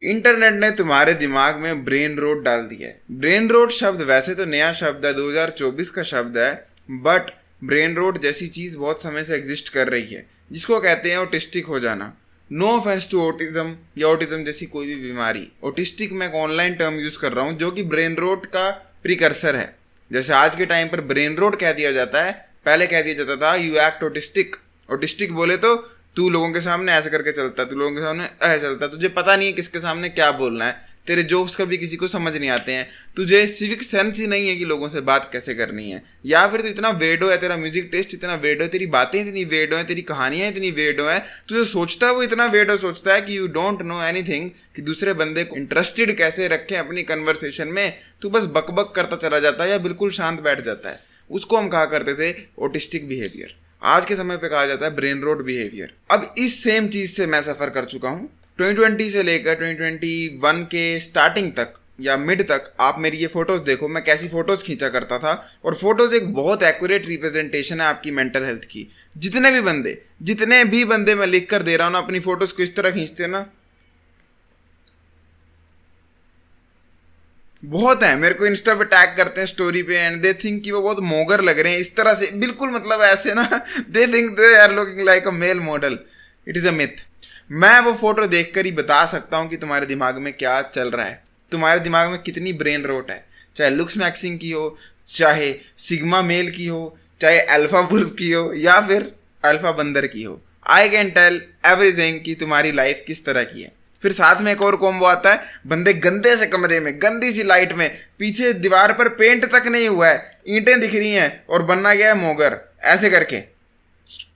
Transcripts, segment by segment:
Internet ने तुम्हारे दिमाग में ब्रेन रोट डाल दिया है। ब्रेन रोट शब्द वैसे तो नया शब्द है, 2024 का शब्द है, बट ब्रेन रोट जैसी चीज बहुत समय से एग्जिस्ट कर रही है, जिसको कहते हैं ऑटिस्टिक हो जाना। नो ऑफेंस टू ऑटिज्म या ऑटिज्म जैसी कोई भी बीमारी। ऑटिस्टिक मैं एक ऑनलाइन टर्म यूज कर रहा हूँ जो कि ब्रेन रोट का प्रिकर्सर है। जैसे आज के टाइम पर ब्रेन रोट कह दिया जाता है, पहले कह दिया जाता था यू एक्ट ऑटिस्टिक। ऑटिस्टिक बोले तो तू लोगों के सामने ऐसे करके चलता है, तू लोगों के सामने ऐसे चलता है, तुझे पता नहीं है किसके सामने क्या बोलना है, तेरे जोक्स कभी किसी को समझ नहीं आते हैं, तुझे सिविक सेंस ही नहीं है कि लोगों से बात कैसे करनी है, या फिर तू इतना वेडो है, तेरा म्यूजिक टेस्ट इतना वेडो है, तेरी बातें इतनी वेडो है, तेरी कहानियां इतनी वेडो है, तुझे सोचता है वो इतना वेडो सोचता है कि यू डोंट नो एनीथिंग कि दूसरे बंदे को इंटरेस्टेड कैसे रखें अपनी कन्वर्सेशन में। तू बस बकबक करता चला जाता है या बिल्कुल शांत बैठ जाता है। उसको हम कहा करते थे ऑटिस्टिक बिहेवियर। आज के समय पे कहा जाता है ब्रेन रोट बिहेवियर। अब इस सेम चीज से मैं सफर कर चुका हूँ 2020 से लेकर 2021 के स्टार्टिंग तक या मिड तक। आप मेरी ये फोटोज देखो, मैं कैसी फोटोज खींचा करता था, और फोटोज एक बहुत एक्यूरेट रिप्रेजेंटेशन है आपकी मेंटल हेल्थ की। जितने भी बंदे मैं लिख कर दे रहा हूँ ना, अपनी फोटोज को इस तरह खींचते हैं ना, बहुत है। मेरे को इंस्टा पे टैग करते हैं स्टोरी पे, एंड दे थिंक कि वो बहुत मोगर लग रहे हैं इस तरह से, बिल्कुल मतलब ऐसे ना, they think they are looking like a male model. It is a myth. मैं वो फोटो देखकर ही बता सकता हूँ कि तुम्हारे दिमाग में क्या चल रहा है, तुम्हारे दिमाग में कितनी ब्रेन रोट है। चाहे लुक्स मैक्सिंग की हो, चाहे सिग्मा मेल की हो, चाहे अल्फा वुल्फ की हो, या फिर अल्फा बंदर की हो। आई कैन टेल एवरीथिंग कि तुम्हारी लाइफ किस तरह की है। फिर साथ में एक और कॉम्बो आता है, बंदे गंदे से कमरे में, गंदी सी लाइट में, पीछे दीवार पर पेंट तक नहीं हुआ है, ईंटें दिख रही हैं और बनना गया है मोगर ऐसे करके।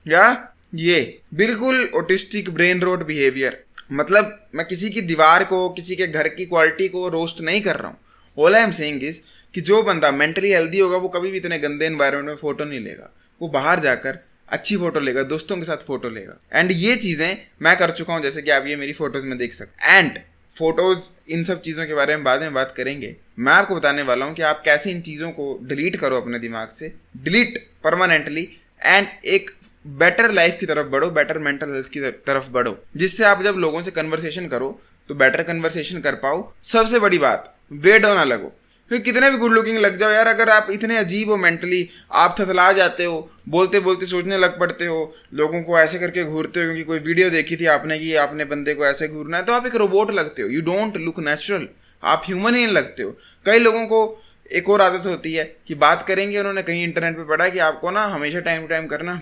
या ये बिल्कुल ऑटिस्टिक ब्रेन रोट बिहेवियर। मतलब मैं किसी की दीवार को, किसी के घर की क्वालिटी को रोस्ट नहीं कर रहा हूँ। All I am saying is कि जो बंदा मेंटली हेल्दी होगा वो कभी भी इतने गंदे एनवायरनमेंट में फोटो नहीं लेगा। वो बाहर जाकर अच्छी फोटो लेगा, दोस्तों के साथ फोटो लेगा। एंड ये चीजें मैं कर चुका हूं, जैसे कि आप ये मेरी फोटोज में देख सकते हैं। एंड फोटोज, इन सब चीजों के बारे में बाद में बात करेंगे। मैं आपको बताने वाला हूं कि आप कैसे इन चीजों को डिलीट करो अपने दिमाग से, डिलीट परमानेंटली, एंड एक बेटर लाइफ की तरफ बढ़ो, बेटर मेंटल हेल्थ की तरफ बढ़ो, जिससे आप जब लोगों से कन्वर्सेशन करो तो बेटर कन्वर्सेशन कर पाओ। सबसे बड़ी बात, वेडो ना लगो। फिर कितने भी गुड लुकिंग लग जाओ यार, अगर आप इतने अजीब हो मेंटली, आप थतला जाते हो, बोलते बोलते सोचने लग पड़ते हो, लोगों को ऐसे करके घूरते हो क्योंकि कोई वीडियो देखी थी आपने कि आपने बंदे को ऐसे घूरना है, तो आप एक रोबोट लगते हो। यू डोंट लुक नेचुरल, आप ह्यूमन ही नहीं लगते हो। कई लोगों को एक और आदत होती है कि बात करेंगे, उन्होंने कहीं इंटरनेट पे पढ़ा कि आपको ना हमेशा टाइम टू टाइम करना,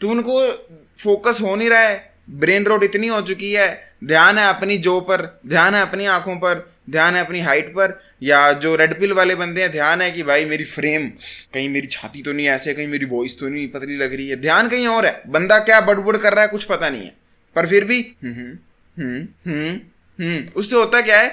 तो उनको फोकस हो नहीं रहा है। ब्रेन रोट इतनी हो चुकी है, ध्यान है अपनी जो पर, ध्यान है अपनी आंखों पर, ध्यान है अपनी हाइट पर, या जो रेड पिल वाले बंदे हैं ध्यान है कि भाई मेरी फ्रेम, कहीं मेरी छाती तो नहीं ऐसे, कहीं मेरी वॉइस तो नहीं पतली लग रही है। ध्यान कहीं और है, बंदा क्या बड़बड़ कर रहा है कुछ पता नहीं है, पर फिर भी उससे होता क्या है,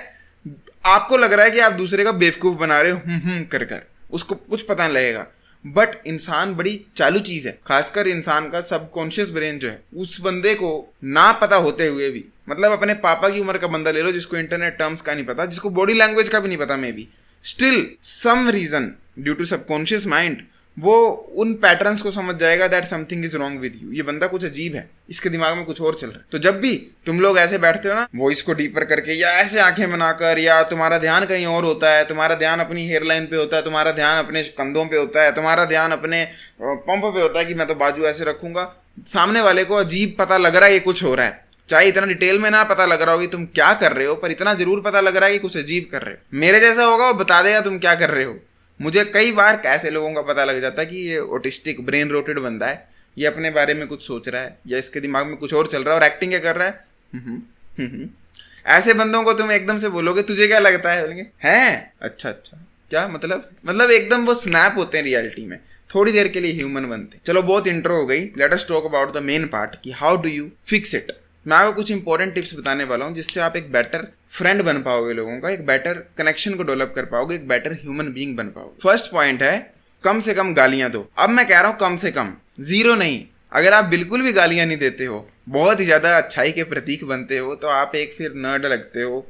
आपको लग रहा है कि आप दूसरे का बेवकूफ बना रहे हो कर कर, उसको कुछ पता नहीं लगेगा। बट इंसान बड़ी चालू चीज है, खासकर इंसान का सबकॉन्शियस ब्रेन जो है, उस बंदे को ना पता होते हुए भी, मतलब अपने पापा की उम्र का बंदा ले लो जिसको इंटरनेट टर्म्स का नहीं पता, जिसको बॉडी लैंग्वेज का भी नहीं पता, maybe still some reason due to subconscious mind वो उन पैटर्न्स को समझ जाएगा that something is wrong with you. ये बंदा कुछ अजीब है, इसके दिमाग में कुछ और चल रहा है। तो जब भी तुम लोग ऐसे बैठते हो ना, वॉइस को डीपर करके या ऐसे आंखें बनाकर, या तुम्हारा ध्यान कहीं और होता है, तुम्हारा ध्यान अपनी हेयरलाइन पे होता है, तुम्हारा ध्यान अपने कंधों पे होता है, तुम्हारा ध्यान अपने पंप पे होता है कि मैं तो बाजू ऐसे रखूंगा, सामने वाले को अजीब पता लग रहा है ये कुछ हो रहा है। चाहे इतना डिटेल में ना पता लग रहा हो कि तुम क्या कर रहे हो, पर इतना जरूर पता लग रहा है कि कुछ अजीब कर रहे हो। मेरे जैसा होगा वो बता देगा तुम क्या कर रहे हो। मुझे कई बार कैसे लोगों का पता लग जाता है कि ये ऑटिस्टिक ब्रेन रोटेड बंदा है, ये अपने बारे में कुछ सोच रहा है, या इसके दिमाग में कुछ और चल रहा है और एक्टिंग क्या कर रहा है। ऐसे बंदों को तुम एकदम से बोलोगे तुझे क्या लगता है, बोलेंगे हैं अच्छा क्या मतलब एकदम वो स्नैप होते हैं रियलिटी में, थोड़ी देर के लिए ह्यूमन बनते। चलो बहुत इंट्रो हो गई, let us talk about the main part कि how do you fix it. मैं आपको कुछ इंपॉर्टेंट टिप्स बताने वाला हूँ जिससे आप एक बेटर फ्रेंड बन पाओगे लोगों का, एक बेटर कनेक्शन को डेवलप कर पाओगे, एक बेटर ह्यूमन बीइंग बन पाओगे। फर्स्ट पॉइंट है, कम से कम गालियां दो। अब मैं कह रहा हूं कम से कम, जीरो नहीं। अगर आप बिल्कुल भी गालियां नहीं देते हो, बहुत ही ज्यादा अच्छाई के प्रतीक बनते हो, तो आप एक फिर नर्ड लगते हो,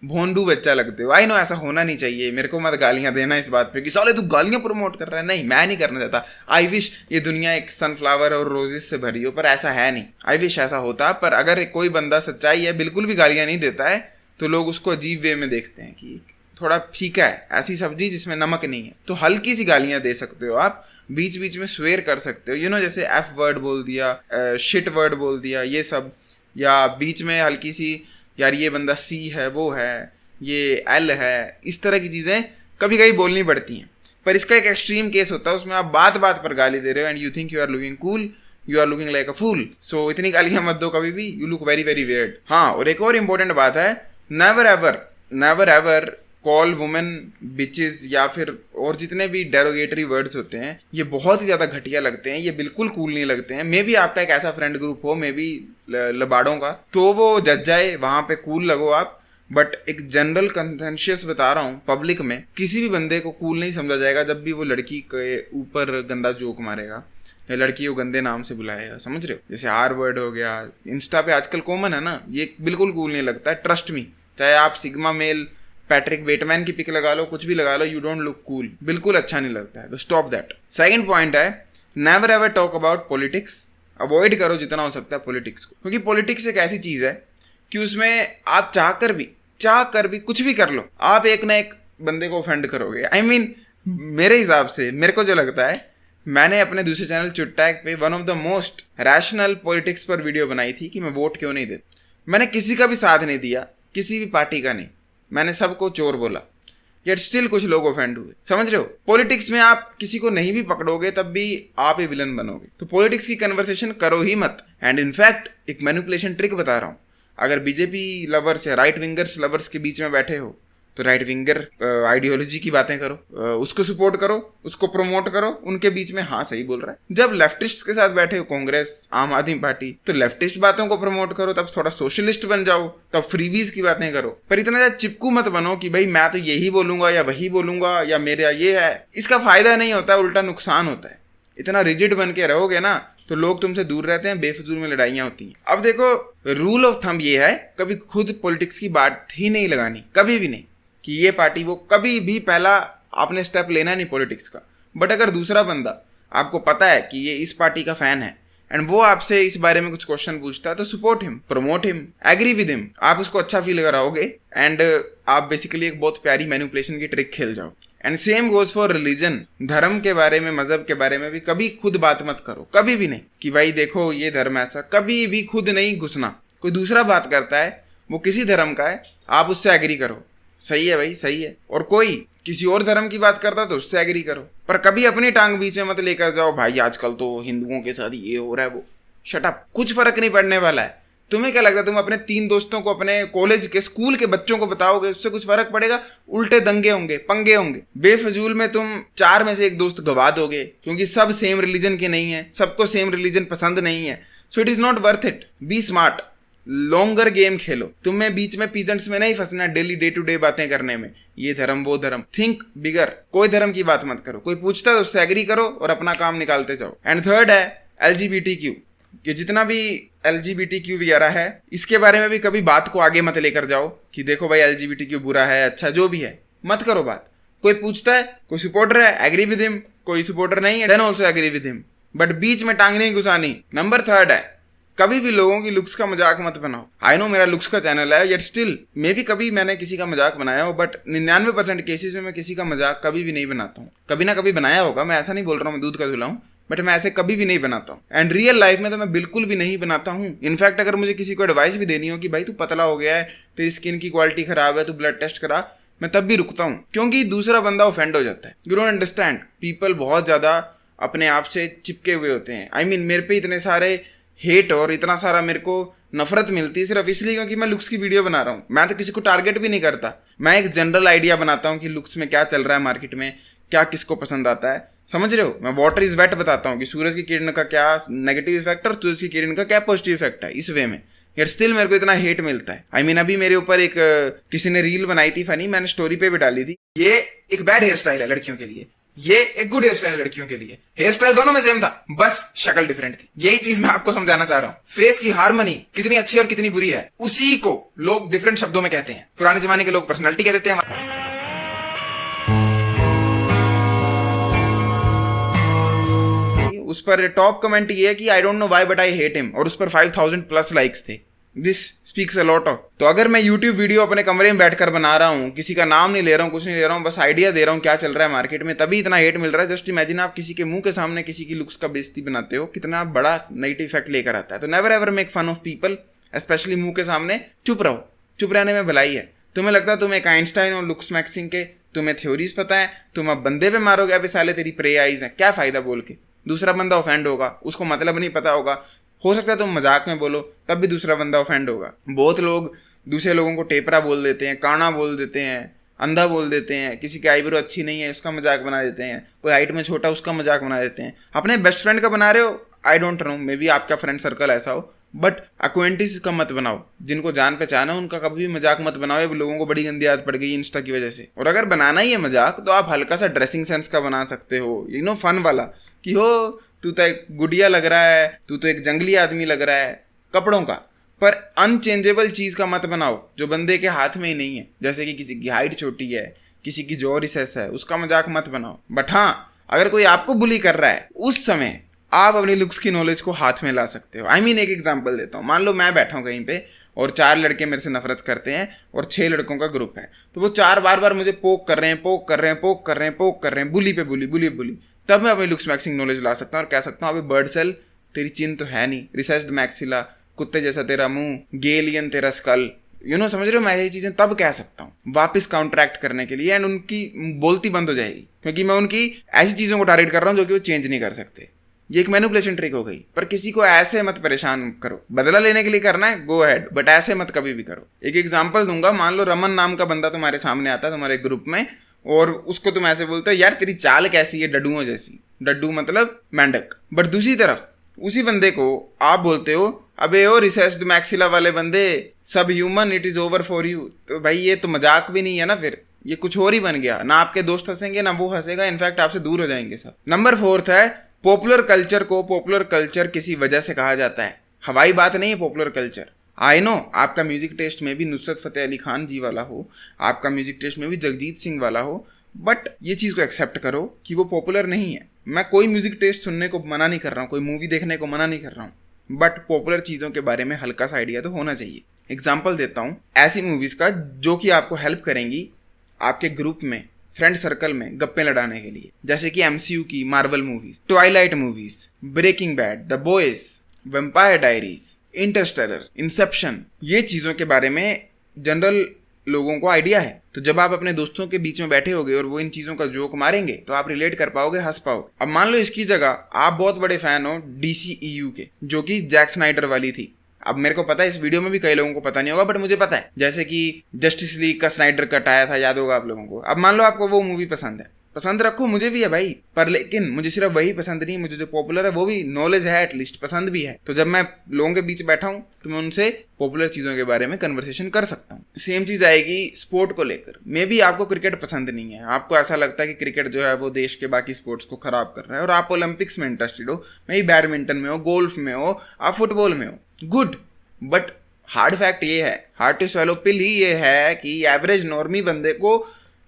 भोंडू बच्चा लगते हो। आई नो ऐसा होना नहीं चाहिए, मेरे को मत गालियां देना इस बात पे कि साले तू गालियां प्रमोट कर रहा है। नहीं, मैं नहीं करना चाहता। आई विश ये दुनिया एक सनफ्लावर और रोजेस से भरी हो, पर ऐसा है नहीं। आई विश ऐसा होता, पर अगर कोई बंदा सच्चाई है, बिल्कुल भी गालियां नहीं देता है, तो लोग उसको अजीब वे में देखते हैं कि थोड़ा फीका है, ऐसी सब्जी जिसमें नमक नहीं है। तो हल्की सी गालियां दे सकते हो आप, बीच बीच में स्वेयर कर सकते हो, जैसे एफ वर्ड बोल दिया, शिट वर्ड बोल दिया, ये सब, या बीच में हल्की सी यार ये बंदा सी है, वो है, ये एल है, इस तरह की चीज़ें कभी कभी बोलनी पड़ती हैं। पर इसका एक एक्सट्रीम केस होता है, उसमें आप बात बात पर गाली दे रहे हो and you think you are looking cool, you are looking like a fool. So इतनी गालियां मत दो कभी भी, you look very very weird. हाँ, और एक और इम्पोर्टेंट बात है, never ever call women bitches या फिर और जितने भी डेरोगेटरी वर्ड्स होते हैं, ये बहुत ही ज़्यादा घटिया लगते हैं, ये बिल्कुल कूल नहीं लगते हैं। मे बी आपका एक ऐसा फ्रेंड ग्रुप हो, मे बी लबाड़ों का, तो वो जज जाए, वहाँ पे कूल लगो आप। बट एक जनरल कंसेंशियस बता रहा हूँ, पब्लिक में किसी भी बंदे को कूल नहीं समझा जाएगा जब भी वो लड़की के ऊपर गंदा जोक मारेगा या लड़की को गंदे नाम से बुलाएगा, समझ रहे हो? जैसे आर वर्ड हो गया, इंस्टा पे आजकल कॉमन है ना, ये बिल्कुल कूल नहीं लगता है, ट्रस्ट मी। चाहे आप सिग्मा मेल पैट्रिक बेटमैन की पिक लगा लो, कुछ भी लगा लो, यू डोंट लुक कूल, बिल्कुल अच्छा नहीं लगता है, तो स्टॉप दैट। सेकंड पॉइंट है, never ever talk about politics. Avoid करो जितना हो सकता है पॉलिटिक्स को, क्योंकि पॉलिटिक्स एक ऐसी चीज़ है कि उसमें आप चाह कर भी कुछ भी कर लो, आप एक ना एक बंदे को ऑफेंड करोगे। I mean, मेरे हिसाब से, मेरे को जो लगता है, मैंने अपने दूसरे चैनल चुटैक पे one of the most rational politics पर वीडियो बनाई थी कि मैं वोट क्यों नहीं देता। मैंने किसी का भी साथ नहीं दिया, किसी भी पार्टी का नहीं, मैंने सबको चोर बोला, येट स्टिल कुछ लोग ऑफेंड हुए, समझ रहे हो? पॉलिटिक्स में आप किसी को नहीं भी पकड़ोगे तब भी आप ही विलन बनोगे, तो पॉलिटिक्स की कन्वर्सेशन करो ही मत। एंड इनफैक्ट एक मैनिपुलेशन ट्रिक बता रहा हूँ, अगर बीजेपी लवर्स या राइट विंगर्स लवर्स के बीच में बैठे हो तो राइट विंगर आइडियोलॉजी की बातें करो, उसको सपोर्ट करो, उसको प्रमोट करो, उनके बीच में हाँ सही बोल रहा है। जब लेफ्टिस्ट के साथ बैठे हो, कांग्रेस, आम आदमी पार्टी, तो लेफ्टिस्ट बातों को प्रमोट करो, तब थोड़ा सोशलिस्ट बन जाओ, तब फ्रीबीज की बातें करो। पर इतना ज्यादा चिपकू मत बनो कि भाई मैं तो यही बोलूंगा या वही बोलूंगा या मेरा ये है, इसका फायदा नहीं होता, उल्टा नुकसान होता है। इतना रिजिड बन के रहोगे ना तो लोग तुमसे दूर रहते हैं, बेफजूल में लड़ाइयाँ होती हैं। अब देखो, रूल ऑफ थंब ये है, कभी खुद पॉलिटिक्स की बात ही नहीं लगानी, कभी भी नहीं, कि ये पार्टी वो, कभी भी पहला आपने स्टेप लेना नहीं पॉलिटिक्स का। बट अगर दूसरा बंदा आपको पता है कि ये इस पार्टी का फैन है एंड वो आपसे इस बारे में कुछ क्वेश्चन पूछता है, तो support him, promote him, agree with him, आप उसको अच्छा फील कराओगे एंड आप बेसिकली एक बहुत प्यारी मैनिपुलेशन की ट्रिक खेल जाओ। And same goes for religion, धर्म के बारे में, मजहब के बारे में भी कभी खुद बात मत करो, कभी भी नहीं, कि भाई देखो ये धर्म ऐसा, कभी भी खुद नहीं घुसना। कोई दूसरा बात करता है, वो किसी धर्म का है, आप उससे एग्री करो, सही है भाई, सही है, और कोई किसी और धर्म की बात करता तो उससे एग्री करो, पर कभी अपनी टांग बीच में मत लेकर जाओ, भाई आजकल तो हिंदुओं के साथ ये हो रहा है, वो शट अप, कुछ फर्क नहीं पड़ने वाला है। तुम्हें क्या लगता है, तुम अपने 3 दोस्तों को, अपने कॉलेज के, स्कूल के बच्चों को बताओगे, उससे कुछ फर्क पड़ेगा? उल्टे दंगे होंगे, पंगे होंगे, बेफजूल में तुम 4 में से 1 दोस्त गवा दोगे, क्योंकि सब सेम रिलीजन के नहीं है, सबको सेम रिलीजन पसंद नहीं है। So it is not worth it. Be smart, longer game खेलो, तुम्हें बीच में पीजेंट्स में नहीं फंसना, डेली डे टू डे बातें करने में, ये धर्म वो धर्म। थिंक बिगर, कोई धर्म की बात मत करो, कोई पूछता है तो उससे एग्री करो और अपना काम निकालते जाओ। एंड थर्ड है LGBTQ, ये जितना भी LGBTQ वगैरह है, इसके बारे में भी कभी बात को आगे मत लेकर जाओ कि देखो भाई LGBTQ बुरा है, अच्छा, जो भी है, मत करो बात। कोई पूछता है, कोई सपोर्टर है, एग्री विद हिम, कोई सपोर्टर नहीं है, then also agree with him, but बीच में टांग नहीं घुसानी। नंबर 3 है, कभी भी लोगों की लुक्स का मजाक मत बनाओ। आई नो मेरा लुक्स का चैनल है, येट स्टिल मे बी कभी मैंने किसी का मजाक बनाया हो, बट 99% केसेस में मैं किसी का मजाक कभी भी नहीं बनाता हूँ। कभी ना कभी बनाया होगा, मैं ऐसा नहीं बोल रहा हूँ मैं दूध का धुला हूँ, बट मैं ऐसे कभी भी नहीं बनाता हूँ। एंड रियल लाइफ में तो मैं बिल्कुल भी नहीं बनाता हूँ। इनफैक्ट अगर मुझे किसी को एडवाइस भी देनी हो कि भाई तू पतला हो गया है, तेरी स्किन की क्वालिटी खराब है, तू ब्लड टेस्ट करा, मैं तब भी रुकता हूँ, क्योंकि दूसरा बंदा ऑफेंड हो जाता है। यू डोंट अंडरस्टैंड, पीपल बहुत ज़्यादा अपने आप से चिपके हुए होते हैं। आई मीन मेरे पे इतने सारे हेट और इतना सारा मेरे को नफरत मिलती है सिर्फ इसलिए क्योंकि मैं लुक्स की वीडियो बना रहा हूँ। मैं तो किसी को टारगेट भी नहीं करता, मैं एक जनरल आइडिया बनाता हूँ कि लुक्स में क्या चल रहा है मार्केट में, क्या किसको पसंद आता है, समझ रहे हो। मैं वाटर इज वेट बताता हूँ कि सूरज की किरण का क्या नेगेटिव इफेक्ट और सूरज की किरण का क्या पॉजिटिव इफेक्ट है, इस वे में। यार स्टिल मेरे को इतना हेट मिलता है। आई मीन अभी मेरे ऊपर एक किसी ने रील बनाई थी फनी, मैंने स्टोरी पे भी डाली थी। ये एक बैड हेयर स्टाइल है लड़कियों के लिए, ये एक गुड हेयर स्टाइल है लड़कियों के लिए। हेयर स्टाइल दोनों में सेम था, बस शक्ल डिफरेंट थी। यही चीज मैं आपको समझाना चाह रहा हूँ। फेस की हार्मनी कितनी अच्छी और कितनी बुरी है, उसी को लोग डिफरेंट शब्दों में कहते हैं। पुराने जमाने के लोग पर्सनैलिटी कह देते हैं, उस पर टॉप कमेंट ये है कि I don't know why but I hate him, और उस पर 5000 प्लस लाइक्स थे। This speaks a lot of. तो अगर मैं यूट्यूब वीडियो अपने कमरे में बैठकर बना रहा हूँ, किसी का नाम नहीं ले रहा हूँ, कुछ नहीं ले रहा हूँ, बस आइडिया दे रहा हूँ क्या चल रहा है मार्केट में, तभी इतना हेट मिल रहा है। जस्ट इमेजिन आप किसी के मुंह के सामने किसी की लुक्स का बेइज्जती बनाते हो, कितना बड़ा नेगेटिव इफेक्ट लेकर आता है। तो never ever make fun of people, specially मुंह के सामने। चुप रहो, चुप रहने में भलाई है। तुम्हें लगता है तुम एक आइंस्टाइन और लुक्स मैक्सिंग के, तुम्हें थ्योरीज पता है, तुम अब बंदे पे मारोगे अभी साले तेरी प्रे आइज है, क्या फायदा बोल के। दूसरा बंदा ऑफेंड होगा, उसको मतलब नहीं पता होगा, हो सकता है तुम मजाक में बोलो तब भी दूसरा बंदा ऑफेंड होगा। बहुत लोग दूसरे लोगों को टेपरा बोल देते हैं, काना बोल देते हैं, अंधा बोल देते हैं, किसी की आईब्रो अच्छी नहीं है उसका मजाक बना देते हैं, कोई हाइट में छोटा उसका मजाक बना देते हैं। अपने बेस्ट फ्रेंड का बना रहे हो, I don't know, may be आपका फ्रेंड सर्कल ऐसा हो, बट अक्वेंटिस का मत बनाओ। जिनको जान पहचान है उनका कभी भी मजाक मत बनाओ, ये लोगों को बड़ी गंदी आदत पड़ गई इंस्टा की वजह से। और अगर बनाना ही है मजाक तो आप हल्का सा ड्रेसिंग सेंस का बना सकते हो, यू नो, फन वाला, कि हो तू तो एक गुडिया लग रहा है, तू तो एक जंगली आदमी लग रहा है, कपड़ों का। पर अनचेंजेबल चीज का मत बनाओ जो बंदे के हाथ में ही नहीं है, जैसे कि किसी की हाइट छोटी है, किसी की जॉ रिसेस है, उसका मजाक मत बनाओ। बट हाँ, अगर कोई आपको बुली कर रहा है उस समय आप अपनी लुक्स की नॉलेज को हाथ में ला सकते हो। आई मीन एक एग्जांपल देता हूँ। मान लो मैं बैठा हूँ कहीं पे और 4 लड़के मेरे से नफरत करते हैं और 6 लड़कों का ग्रुप है, तो वो 4 बार मुझे पोक कर रहे हैं, बुली पे बुली। तब मैं अपनी लुक्स मैक्सिंग नॉलेज ला सकता हूँ और कह सकता हूँ अभी बर्ड सेल तेरी चिन तो है नहीं, रिसेस्ड मैक्सिला, कुत्ते जैसा तेरा मुंह, गेलियन तेरा स्कल, यू नो, समझ रहे हो। मैं ये चीजें तब कह सकता हूँ वापस काउंटरैक्ट करने के लिए, एंड उनकी बोलती बंद हो जाएगी, क्योंकि मैं उनकी ऐसी चीजों को टारगेट कर रहा हूँ जो कि वो चेंज नहीं कर सकते। ये एक मैनिपुलेशन ट्रिक हो गई। पर किसी को ऐसे मत परेशान करो, बदला लेने के लिए करना है गो अहेड, बट ऐसे मत कभी भी करो। एक एग्जांपल दूंगा, मान लो रमन नाम का बंदा तुम्हारे सामने आता है तुम्हारे ग्रुप में, और उसको तुम ऐसे बोलते हो यार तेरी चाल कैसी है डड्डुओं जैसी, डड्डू मतलब मेंढक। बट दूसरी तरफ उसी बंदे को आप बोलते हो अबे ओ रिसेस्ड मैक्सिला वाले बंदे, सब human, it is over for you. तो भाई ये तो मजाक भी नहीं है ना, फिर ये कुछ और ही बन गया ना। आपके दोस्त हंसेंगे ना वो हंसेगा, इनफैक्ट आपसे दूर हो जाएंगे सब। नंबर 4 है पॉपुलर कल्चर को पॉपुलर कल्चर किसी वजह से कहा जाता है। हवाई बात नहीं है पॉपुलर कल्चर। आई नो आपका म्यूजिक टेस्ट में भी नुसरत फतेह अली खान जी वाला हो, आपका म्यूजिक टेस्ट में भी जगजीत सिंह वाला हो, बट ये चीज़ को एक्सेप्ट करो कि वो पॉपुलर नहीं है। मैं कोई म्यूजिक टेस्ट सुनने को मना नहीं कर रहा हूँ, कोई मूवी देखने को मना नहीं कर रहा हूँ, बट पॉपुलर चीज़ों के बारे में हल्का सा आइडिया तो होना चाहिए। एग्जाम्पल देता हूँ ऐसी मूवीज़ का जो कि आपको हेल्प करेंगी आपके ग्रुप में, फ्रेंड सर्कल में गप्पे लड़ाने के लिए, जैसे कि MCU की Marvel movies, Twilight movies, Breaking Bad, the Boys, Vampire Diaries, Interstellar, Inception. ये चीज़ों के बारे में जनरल लोगों को आइडिया है। तो जब आप अपने दोस्तों के बीच में बैठे होगे और वो इन चीज़ों का जोक मारेंगे तो आप रिलेट कर पाओगे, हंस पाओगे। अब मान लो इसकी जगह आप बहुत बड़े फैन हो DCEU के, जो कि जैक स्नाइडर वाली थी। अब मेरे को पता है इस वीडियो में भी कई लोगों को पता नहीं होगा, बट मुझे पता है, जैसे कि जस्टिस लीग का स्नाइडर कट आया था, याद होगा आप लोगों को। अब मान लो आपको वो मूवी पसंद है, पसंद रखो, मुझे भी है भाई, पर लेकिन मुझे सिर्फ वही पसंद नहीं, मुझे जो पॉपुलर है वो भी नॉलेज है, एटलीस्ट पसंद भी है। तो जब मैं लोगों के बीच बैठा हूँ तो मैं उनसे पॉपुलर चीज़ों के बारे में कन्वर्सेशन कर सकता हूँ। सेम चीज़ आएगी स्पोर्ट को लेकर। मे बी आपको क्रिकेट पसंद नहीं है, आपको ऐसा लगता है कि क्रिकेट जो है वो देश के बाकी स्पोर्ट्स को खराब कर रहा है, और आप ओलंपिक्स में इंटरेस्टेड हो, मे बी बैडमिंटन में हो, गोल्फ में हो, आप फुटबॉल में हो, गुड। बट हार्ड फैक्ट ये है, हार्ड टू स्वेलो पिल ही ये है कि एवरेज नॉर्मी बंदे को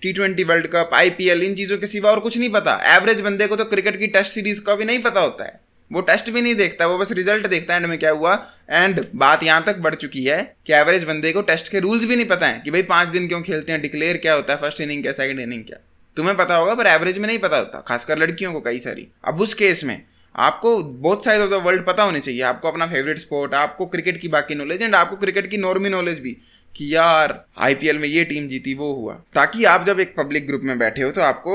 T20 वर्ल्ड कप, IPL, इन चीज़ों के सिवा और कुछ नहीं पता। एवरेज बंदे को तो क्रिकेट की टेस्ट सीरीज का भी नहीं पता होता है, वो टेस्ट भी नहीं देखता, वो बस रिजल्ट देखता है एंड में क्या हुआ। एंड बात यहाँ तक बढ़ चुकी है कि एवरेज बंदे को टेस्ट के रूल्स भी नहीं पता है कि भाई 5 दिन क्यों खेलते हैं, डिक्लेयर क्या होता है, फर्स्ट इनिंग क्या, सेकंड इनिंग क्या। तुम्हें पता होगा पर एवरेज में नहीं पता होता, खासकर लड़कियों को कई सारी। अब उस केस में आपको both side of the world पता होनी चाहिए, आपको अपना फेवरेट स्पोर्ट, आपको क्रिकेट की बाकी नॉलेज, एंड आपको क्रिकेट की नॉर्मी नॉलेज भी कि यार IPL में ये टीम जीती, वो हुआ, ताकि आप जब एक पब्लिक ग्रुप में बैठे हो तो आपको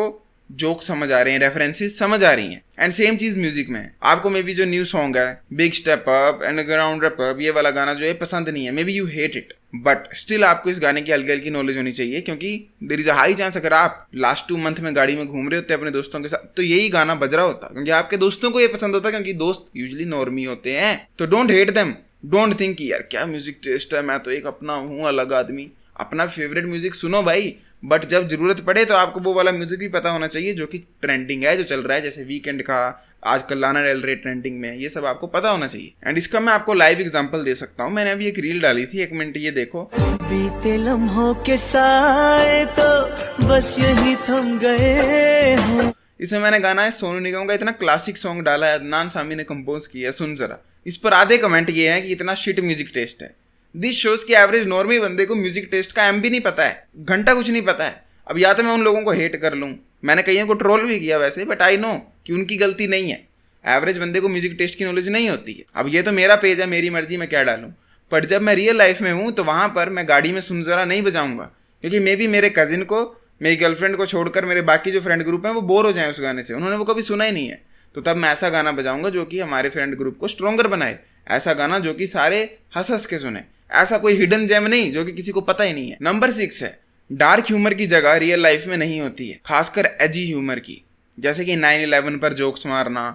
जोक समझ आ रहे हैं, रेफरेंसेस समझ आ रही हैं। एंड सेम चीज म्यूजिक में, आपको मे बी जो न्यू सॉन्ग है big step up and ground wrap up, ये वाला गाना जो है पसंद नहीं है, may be you hate it, but still आपको इस गाने की हल्की हल्की नॉलेज होनी चाहिए, क्योंकि there is a high chance अगर आप लास्ट 2 मंथ में गाड़ी में घूम रहे होते अपने दोस्तों के साथ तो यही गाना बज रहा होता, क्योंकि आपके दोस्तों को ये पसंद होता, क्योंकि दोस्त यूजुअली नॉर्मी होते हैं। तो don't hate them, don't think यार क्या म्यूजिक टेस्ट है, मैं तो एक अपना हूँ अलग आदमी। अपना फेवरेट म्यूजिक सुनो भाई, बट जब जरूरत पड़े तो आपको वो वाला म्यूजिक भी पता होना चाहिए जो कि ट्रेंडिंग है, जो चल रहा है, जैसे वीकेंड का आजकल लाना डेल रे ट्रेंडिंग में, ये सब आपको पता होना चाहिए। एंड इसका मैं आपको लाइव एग्जांपल दे सकता हूँ। मैंने अभी एक रील डाली थी, 1 मिनट, ये देखो। बीते लम्हों के साए तो बस यही थम गए हैं। इसमें मैंने गाना है सोनू निगम का, इतना क्लासिक सॉन्ग डाला है, अदनान सामी ने कंपोज किया है, सुन जरा। इस पर आधे कमेंट ये है कि इतना शिट म्यूजिक टेस्ट है। दिस शोज की एवरेज नॉर्मल बंदे को म्यूजिक टेस्ट का एम भी नहीं पता है, घंटा कुछ नहीं पता है। अब या तो मैं उन लोगों को हेट कर लूँ, मैंने कईयों को ट्रोल भी किया वैसे, बट आई नो कि उनकी गलती नहीं है। एवरेज बंदे को म्यूजिक टेस्ट की नॉलेज नहीं होती है। अब ये तो मेरा पेज है, मेरी मर्जी मैं क्या डालूँ, बट जब मैं रियल लाइफ में हूँ तो वहाँ पर मैं गाड़ी में सुन जरा नहीं बजाऊंगा, क्योंकि मे बी मेरे कजिन को, मेरी गर्लफ्रेंड को छोड़कर मेरे बाकी जो फ्रेंड ग्रुप हैं वो बोर हो जाए उस गाने से, उन्होंने वो कभी सुना ही नहीं है। तो तब मैं ऐसा गाना बजाऊंगा जो कि हमारे फ्रेंड ग्रुप को स्ट्रॉन्गर बनाए, ऐसा गाना जो कि सारे हंस हंस के सुने, ऐसा कोई हिडन जेम नहीं जो कि किसी को पता ही नहीं है। नंबर 6 है, डार्क ह्यूमर की जगह रियल लाइफ में नहीं होती है, खासकर एजी ह्यूमर की, जैसे कि 9/11 पर जोक्स मारना,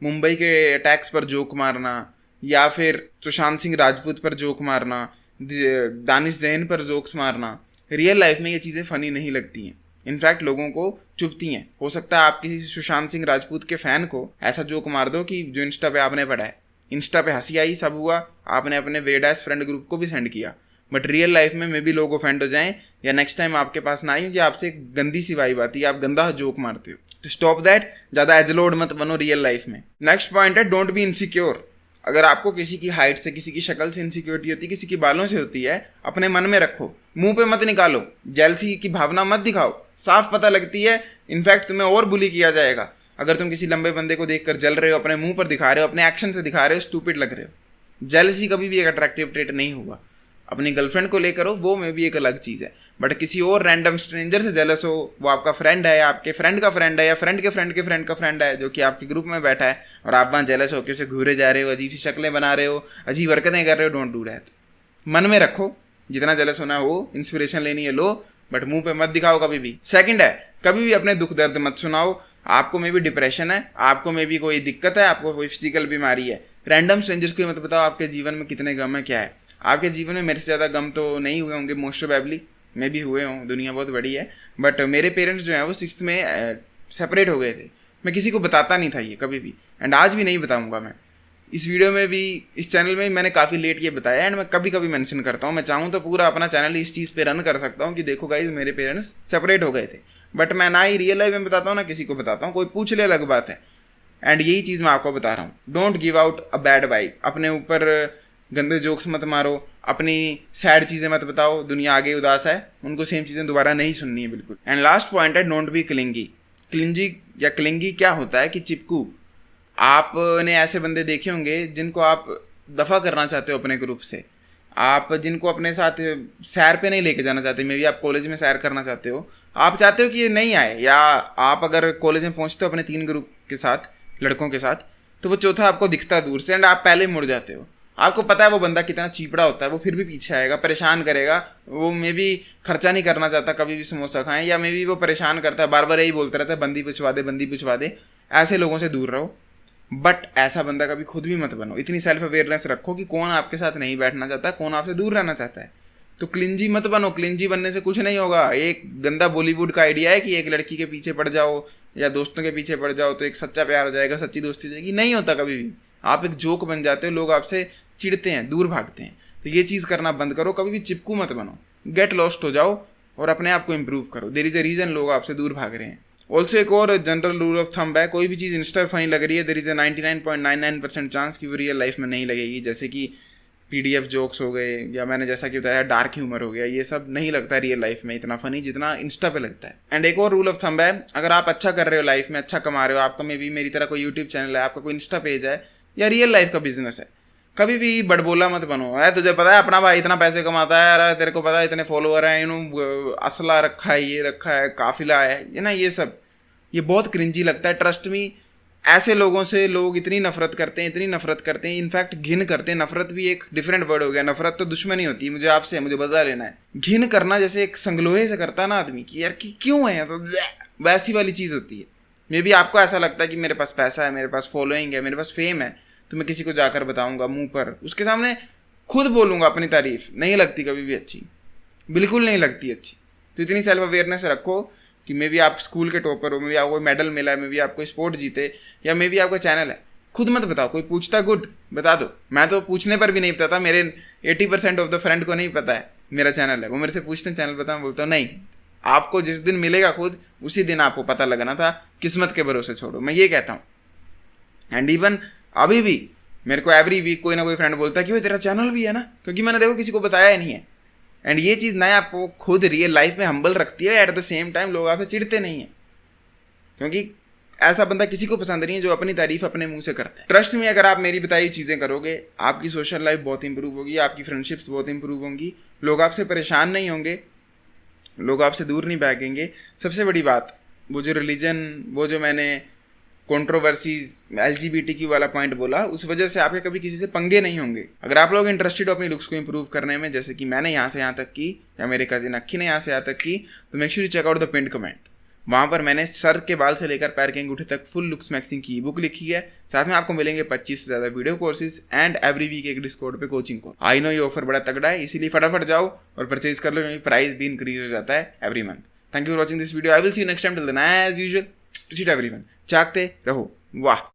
मुंबई के अटैक्स पर जोक मारना, या फिर सुशांत सिंह राजपूत पर जोक मारना, दानिश जैन पर जोक्स मारना। रियल लाइफ में ये चीज़ें फनी नहीं लगती हैं, इनफैक्ट लोगों को चुभती हैं। हो सकता है आप किसी सुशांत सिंह राजपूत के फैन को ऐसा जोक मार दो कि जो इंस्टा पे आपने पढ़ा है, इंस्टा पे हंसी आई, सब हुआ, आपने अपने वेडास फ्रेंड ग्रुप को भी सेंड किया, बट रियल लाइफ में मे भी लोग ऑफेंड हो जाएं, या नेक्स्ट टाइम आपके पास ना आए कि आपसे एक गंदी सी वाइब आती है, आप गंदा जोक मारते हो। तो स्टॉप दैट, ज़्यादा एजलोड मत बनो रियल लाइफ में। नेक्स्ट पॉइंट है, डोंट बी इनसिक्योर। अगर आपको किसी की हाइट से, किसी की शक्ल से इनसिक्योरिटी होती है, किसी की बालों से होती है, अपने मन में रखो, मुंह पे मत निकालो, जेलसी की भावना मत दिखाओ, साफ पता लगती है, इनफैक्ट तुम्हें और बुली किया जाएगा अगर तुम किसी लंबे बंदे को देखकर जल रहे हो, अपने मुंह पर दिखा रहे हो, अपने एक्शन से दिखा रहे हो, स्टूपिड लग रहे हो। जेलसी कभी भी एक अट्रैक्टिव ट्रेट नहीं होगा। अपनी गर्लफ्रेंड को लेकर हो, वो में भी एक अलग चीज़ है, बट किसी और रैंडम स्ट्रेंजर से जेलस हो, वो आपका फ्रेंड है, आपके फ्रेंड का फ्रेंड है, या फ्रेंड के फ्रेंड के फ्रेंड का फ्रेंड है जो कि आपके ग्रुप में बैठा है, और आप वहाँ जेलस हो के उसे घूरे जा रहे हो, अजीब सी शक्लें बना रहे हो, अजीब हरकतें कर रहे हो, डोंट डू दैट। मन में रखो, जितना जेलस होना हो, इंस्पिरेशन लेनी है लो, बट मुंह पे मत दिखाओ कभी भी। सेकंड है, कभी भी अपने दुख दर्द मत सुनाओ। आपको में भी डिप्रेशन है, आपको में भी कोई दिक्कत है, आपको कोई फिजिकल बीमारी है, रैंडम स्ट्रेंजर्स को मत बताओ आपके जीवन में कितने गम है, क्या है। आपके जीवन में मेरे से ज़्यादा गम तो नहीं हुए होंगे, मोस्ट प्रोबेबली मैं भी हुए हूँ, दुनिया बहुत बड़ी है, बट मेरे पेरेंट्स जो हैं वो 6th में सेपरेट हो गए थे। मैं किसी को बताता नहीं था ये कभी भी, एंड आज भी नहीं बताऊँगा। मैं इस वीडियो में भी, इस चैनल में मैंने काफ़ी लेट ये बताया, एंड मैं कभी कभी मेंशन करता हूँ। मैं चाहूँ तो पूरा अपना चैनल इस चीज़ पे रन कर सकता हूँ कि देखो गाइस मेरे पेरेंट्स सेपरेट हो गए थे, बट मैं ना ही रियल लाइफ में बताता हूँ ना किसी को बताता हूँ, कोई पूछ ले अलग बात है। एंड यही चीज़ मैं आपको बता रहा हूँ, don't give out a bad vibe. अपने ऊपर गंदे जोक्स मत मारो, अपनी सैड चीज़ें मत बताओ, दुनिया आगे उदास है, उनको सेम चीज़ें दोबारा नहीं सुननी है बिल्कुल। एंड लास्ट पॉइंट है, डोंट बी क्लिंगी। क्लिंजी या क्लिंगी क्या होता है कि चिपकू। आपने ऐसे बंदे देखे होंगे जिनको आप दफ़ा करना चाहते हो अपने ग्रुप से, आप जिनको अपने साथ सैर पे नहीं लेके जाना चाहते, मे बी आप कॉलेज में सैर करना चाहते हो, आप चाहते हो कि ये नहीं आए, या आप अगर कॉलेज में पहुंचते हो अपने 3 ग्रुप के साथ, लड़कों के साथ, तो वो चौथा आपको दिखता है दूर से, एंड आप पहले मुड़ जाते हो। आपको पता है वो बंदा कितना चीपड़ा होता है, वो फिर भी पीछे आएगा, परेशान करेगा, वो मे बी खर्चा नहीं करना चाहता कभी भी समोसा खाएं, या मे बी वो परेशान करता है, बार बार यही बोलता रहता है बंदी पिछवा दे, बंदी पिछवा दे। ऐसे लोगों से दूर रहो, बट ऐसा बंदा कभी खुद भी मत बनो। इतनी सेल्फ अवेयरनेस रखो कि कौन आपके साथ नहीं बैठना चाहता, कौन आपसे दूर रहना चाहता है। तो क्लिंजी मत बनो, क्लिंजी बनने से कुछ नहीं होगा। एक गंदा बॉलीवुड का आइडिया है कि एक लड़की के पीछे पड़ जाओ या दोस्तों के पीछे पड़ जाओ तो एक सच्चा प्यार हो जाएगा, सच्ची दोस्ती हो जाएगी, नहीं होता कभी भी। आप एक जोक बन जाते हो, लोग आपसे चिढ़ते हैं, दूर भागते हैं। तो ये चीज़ करना बंद करो, कभी भी चिपकू मत बनो, गेट लॉस्ट हो जाओ और अपने आप को इम्प्रूव करो। देयर इज़ अ रीज़न लोग आपसे दूर भाग रहे हैं। ऑल्सो एक और जनरल रूल ऑफ थंब है, कोई भी चीज़ इंस्टा फनी लग रही है, देयर इज़ अ 99.99% चांस कि वो रियल लाइफ में नहीं लगेगी। जैसे कि PDF जोक्स हो गए, या मैंने जैसा कि बताया डार्क ह्यूमर हो गया, ये सब नहीं लगता रियल लाइफ में इतना फनी जितना इंस्टा पे लगता है। एंड एक और रूल ऑफ थंब है, अगर आप अच्छा कर रहे हो लाइफ में, अच्छा कमा रहे हो, आपका मे बी मेरी तरह कोई यूट्यूब चैनल है, आपका कोई इंस्टा पेज है, या रियल लाइफ का बिजनेस है, कभी भी बड़बोला मत बनो। है तुझे पता है अपना भाई इतना पैसे कमाता है, अरे तेरे को पता है इतने फॉलोअर हैं, असला रखा है, ये रखा है, काफिला है, ये ना, ये सब ये बहुत क्रिंजी लगता है। ट्रस्ट मी, ऐसे लोगों से लोग इतनी नफरत करते हैं, इतनी नफरत करते हैं, इनफैक्ट घिन करते हैं। नफरत भी एक डिफरेंट वर्ड हो गया, नफरत तो दुश्मनी होती है, मुझे आपसे, मुझे बदला लेना है। घिन करना जैसे एक संगलोहे से करता है ना आदमी कि यार कि क्यों है, तो वैसी वाली चीज़ होती है। मे बी आपको ऐसा लगता है कि मेरे पास पैसा है, मेरे पास फॉलोइंग है, मेरे पास फेम है, तो मैं किसी को जाकर बताऊंगा मुंह पर, उसके सामने खुद बोलूँगा अपनी तारीफ, नहीं लगती कभी भी अच्छी, बिल्कुल नहीं लगती अच्छी। तो इतनी सेल्फ अवेयरनेस रखो कि मे बी आप स्कूल के टॉपर हो, मे बी आपको मेडल मिला है, मे बी आपको स्पोर्ट जीते, या मे बी आपका चैनल है, खुद मत बताओ। कोई पूछता गुड, बता दो। मैं तो पूछने पर भी नहीं बताता, मेरे 80% ऑफ द फ्रेंड को नहीं पता है मेरा चैनल है, वो मेरे से पूछते हैं चैनल बताओ, बोलता हूँ नहीं, आपको जिस दिन मिलेगा खुद उसी दिन आपको पता लगना था, किस्मत के भरोसे छोड़ो, मैं ये कहता हूँ। एंड इवन अभी भी मेरे को एवरी वीक कोई ना कोई फ्रेंड बोलता है कि भाई तेरा चैनल भी है ना, क्योंकि मैंने देखो किसी को बताया ही नहीं है। एंड ये चीज़ ना आपको खुद रियल लाइफ में हम्बल रखती है, एट द सेम टाइम लोग आपसे चिढ़ते नहीं है, क्योंकि ऐसा बंदा किसी को पसंद नहीं है जो अपनी तारीफ अपने मुंह से करता है। ट्रस्ट में अगर आप मेरी बताई चीज़ें करोगे, आपकी सोशल लाइफ बहुत इंप्रूव होगी, आपकी फ्रेंडशिप्स बहुत इंप्रूव होंगी, लोग आपसे परेशान नहीं होंगे, लोग आपसे दूर नहीं भागेंगे। सबसे बड़ी बात, वो जो रिलीजन, वो जो मैंने कंट्रोवर्सीज LGBTQ वाला पॉइंट बोला, उस वजह से आपके कभी किसी से पंगे नहीं होंगे। अगर आप लोग इंटरेस्टेड हो अपनी लुक्स को इंप्रूव करने में, जैसे कि मैंने यहाँ से यहाँ तक की या मेरे कजिन अक्की ने यहाँ से यहाँ तक की, तो make sure you check out the pinned comment. वहाँ पर मैंने सर के बाल से लेकर पैर के अंगूठे तक फुल लुक्स मैक्सिंग की बुक लिखी है। साथ में आपको मिलेंगे 25 से ज़्यादा video courses and every week एक डिस्काउंट पे कोचिंग को। आई नो ये ऑफर बड़ा तगड़ा है, इसीलिए फटाफट जाओ और परचेज कर लो, क्योंकि प्राइस भी इंक्रीज हो जाता है every month. Thank you for watching this video. I will see you next time. Till then as usual, treat everyone, जागते रहो। वाह।